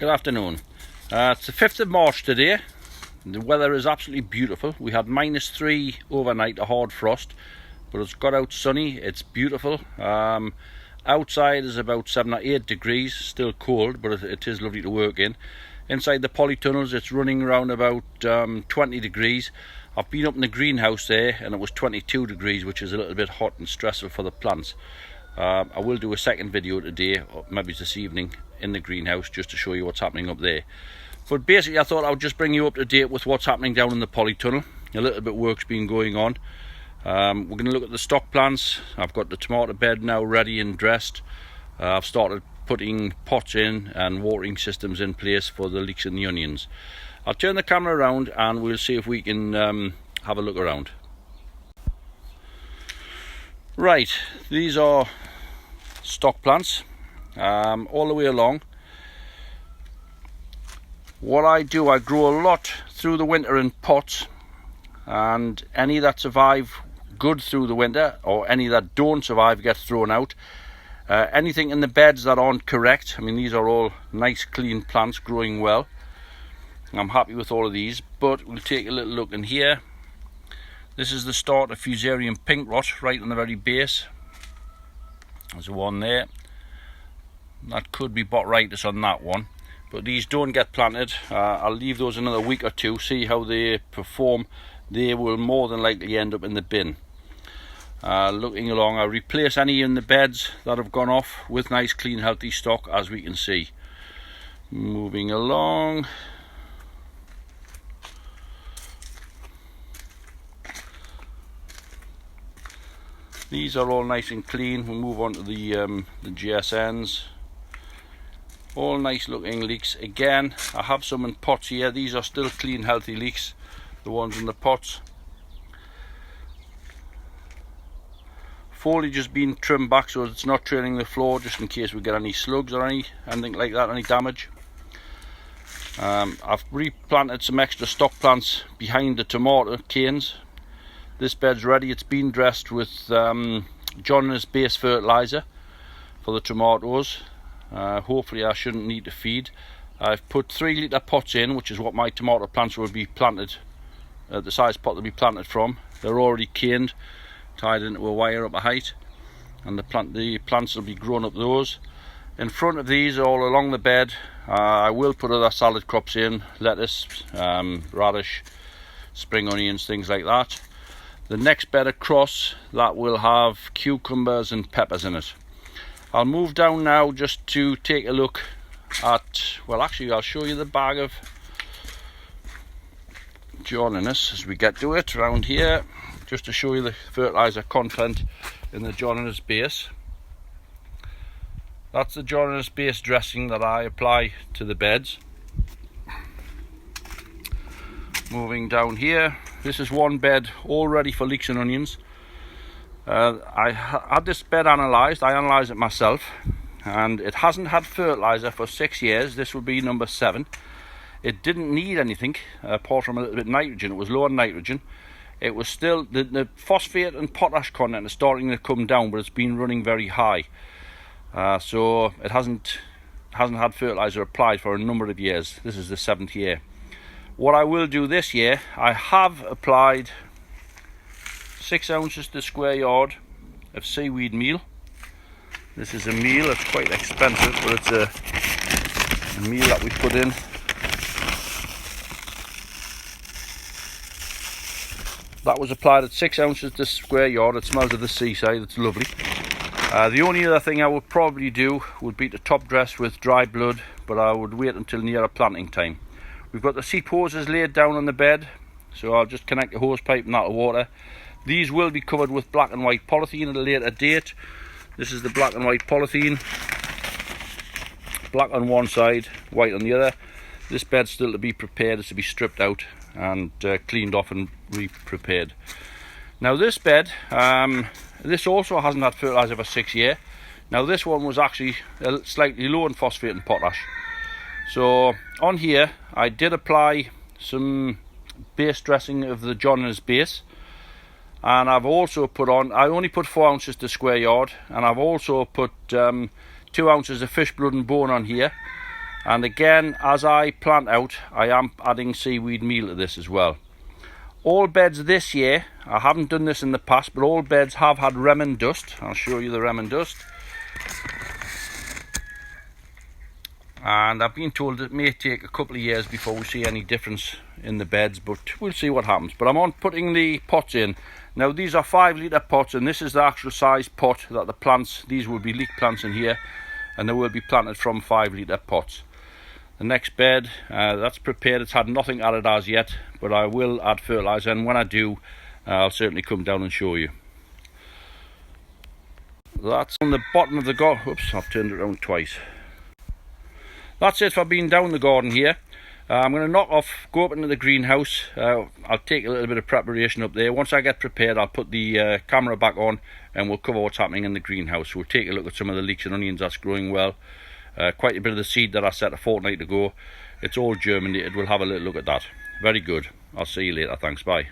Good afternoon. It's the 5th of March today. The weather is absolutely beautiful. We had -3 overnight, a hard frost, but it's got out sunny. It's beautiful. Outside is about 7 or 8 degrees, still cold, but it is lovely to work in. Inside the polytunnels it's running around about 20 degrees. I've been up in the greenhouse there and it was 22 degrees, which is a little bit hot and stressful for the plants. I will do a second video today, or maybe this evening, in the greenhouse, just to show you what's happening up there. But basically I thought I would just bring you up to date with what's happening down in the polytunnel. A little bit of work's been going on. We're going to look at the stock plants. I've got the tomato bed now ready and dressed. I've started putting pots in and watering systems in place for the leeks and the onions. I'll turn the camera around and we'll see if we can have a look around. Right, these are stock plants all the way along. What I do, I grow a lot through the winter in pots, and any that survive good through the winter or any that don't survive get thrown out. Anything in the beds that aren't correct, I mean these are all nice clean plants growing well. I'm happy with all of these, but we'll take a little look in here. This is the start of Fusarium pink rot right on the very base. There's one there. That could be botrytis on that one, but these don't get planted. I'll leave those another week or two, see how they perform. They will more than likely end up in the bin. Looking along, I'll replace any in the beds that have gone off with nice clean healthy stock, as we can see. Moving along. These are all nice and clean. We'll move on to the GSNs. All nice looking leeks. Again, I have some in pots here. These are still clean healthy leeks, the ones in the pots. Foliage has been trimmed back so it's not trailing the floor, just in case we get any slugs or anything like that, any damage. I've replanted some extra stock plants behind the tomato canes. This bed's ready. It's been dressed with John Innes base fertilizer for the tomatoes. Hopefully I shouldn't need to feed. I've put 3-litre pots in, which is what my tomato plants will be planted, the size pot they'll be planted from. They're already caned, tied into a wire up a height, and the plants will be growing up those. In front of these, all along the bed, I will put other salad crops in, lettuce, radish, spring onions, things like that. The next bed across, that will have cucumbers and peppers in it. I'll move down now just to take a look at, well actually I'll show you the bag of John Innes as we get to it around here, just to show you the fertilizer content in the John Innes base. That's the John Innes base dressing that I apply to the beds. Moving down here, this is one bed all ready for leeks and onions. I had this bed analysed. I analysed it myself, and it hasn't had fertiliser for 6 years. This will be number 7. It didn't need anything apart from a little bit of nitrogen. It was low on nitrogen. It was still, the phosphate and potash content is starting to come down, but it's been running very high. So it hasn't had fertiliser applied for a number of years. This is the 7th year. What I will do this year, I have applied 6 ounces to square yard of seaweed meal. This is a meal, it's quite expensive, but it's a meal that we put in. That was applied at 6 ounces to square yard. It smells of the seaside, it's lovely. The only other thing I would probably do would be to top dress with dry blood, but I would wait until nearer planting time. We've got the seep hoses laid down on the bed, so I'll just connect the hose pipe and that'll water. These will be covered with black and white polythene at a later date. This is the black and white polythene. Black on one side, white on the other. This bed's still to be prepared. It's to be stripped out and cleaned off and re-prepared. Now this bed, this also hasn't had fertiliser for 6 years. Now this one was actually slightly low in phosphate and potash. So on here I did apply some base dressing of the John Innes base, and I've also put on, I only put 4 ounces to square yard, and I've also put 2 ounces of fish blood and bone on here, And again, as I plant out, I am adding seaweed meal to this as well. All beds this year, I haven't done this in the past, but all beds have had Remen dust. I'll show you the Remen dust. And I've been told it may take a couple of years before we see any difference in the beds, but we'll see what happens. But I'm on putting the pots in. Now these are 5 litre pots, and this is the actual size pot that the plants, these will be leek plants in here, and they will be planted from 5 litre pots. The next bed, that's prepared, it's had nothing added as yet, but I will add fertiliser, and when I do, I'll certainly come down and show you. That's on the bottom of the garden. Oops, I've turned it around twice. That's it for being down the garden here. I'm going to knock off, go up into the greenhouse. I'll take a little bit of preparation up there. Once I get prepared, I'll put the camera back on and we'll cover what's happening in the greenhouse. We'll take a look at some of the leeks and onions that's growing well. Quite a bit of the seed that I set a fortnight ago, it's all germinated. We'll have a little look at that. Very good. I'll see you later. Thanks. Bye.